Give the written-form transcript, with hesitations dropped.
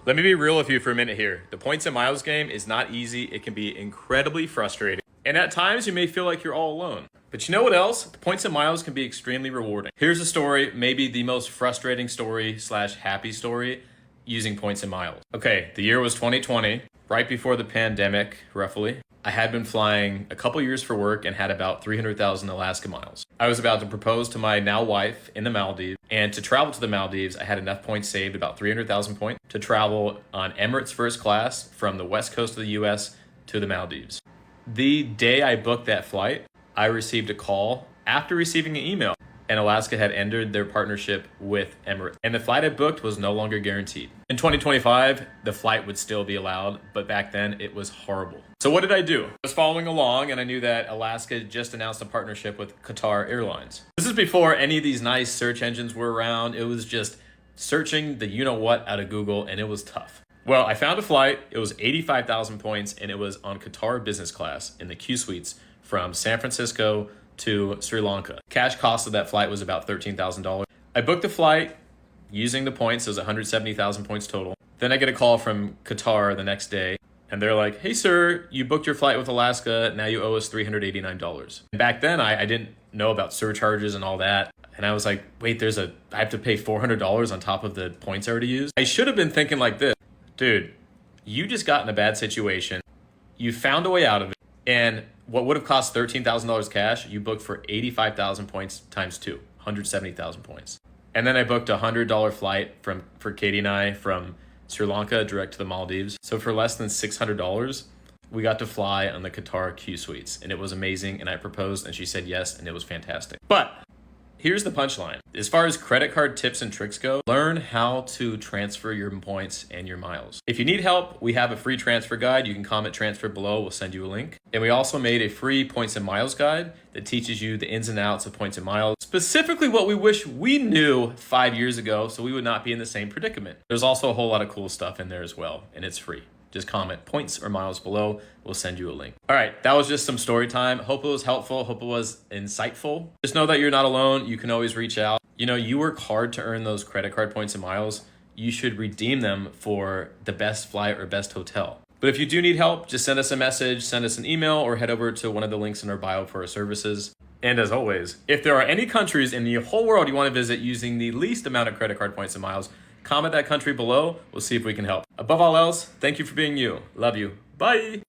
Let me be real with you for a minute here. The points and miles game is not easy. It can be incredibly frustrating. And at times you may feel like you're all alone. But you know what else? The points and miles can be extremely rewarding. Here's a story, maybe the most frustrating story / happy story using points and miles. Okay, the year was 2020, right before the pandemic, roughly. I had been flying a couple years for work and had about 300,000 Alaska miles. I was about to propose to my now wife in the Maldives, and to travel to the Maldives, I had enough points saved, about 300,000 points, to travel on Emirates First Class from the west coast of the US to the Maldives. The day I booked that flight, I received a call after receiving an email, and Alaska had ended their partnership with Emirates, and the flight I booked was no longer guaranteed. In 2025, the flight would still be allowed, but back then it was horrible. So what did I do? I was following along, and I knew that Alaska just announced a partnership with Qatarairways. This is before any of these nice search engines were around. It was just searching the you-know-what out of Google, and it was tough. Well, I found a flight. It was 85,000 points, and it was on Qatar business class in the qsuites from San Francisco to Sri Lanka. Cash cost of that flight was about $13,000. I booked the flight using the points. It was 170,000 points total. Then I get a call from Qatar the next day, and they're like, "Hey sir, you booked your flight with Alaska. Now you owe us $389. And back then I didn't know about surcharges and all that. And I was like, wait, I have to pay $400 on top of the points I already used? I should have been thinking like this, dude, you just got in a bad situation. You found a way out of it. And what would have cost $13,000 cash, you booked for 85,000 points times 2, 170,000 points. And then I booked a $100 flight for Katie and I from Sri Lanka direct to the Maldives. So for less than $600, we got to fly on the qatarqsuites, and it was amazing. And I proposed, and she said yes, and it was fantastic. But here's the punchline. As far as credit card tips and tricks go, learn how to transfer your points and your miles. If you need help, we have a free transfer guide. You can comment transfer below. We'll send you a link. And we also made a free points and miles guide that teaches you the ins and outs of points and miles, specifically what we wish we knew 5 years ago so we would not be in the same predicament. There's also a whole lot of cool stuff in there as well, and it's free. Just comment points or miles below. We'll send you a link. All right, that was just some story time. Hope it was helpful. Hope it was insightful. Just know that you're not alone. You can always reach out. You know, you work hard to earn those credit card points and miles. You should redeem them for the best flight or best hotel. But if you do need help, just send us a message, send us an email, or head over to one of the links in our bio for our services. And as always, if there are any countries in the whole world you want to visit using the least amount of credit card points and miles, comment that country below. We'll see if we can help. Above all else, thank you for being you. Love you. Bye.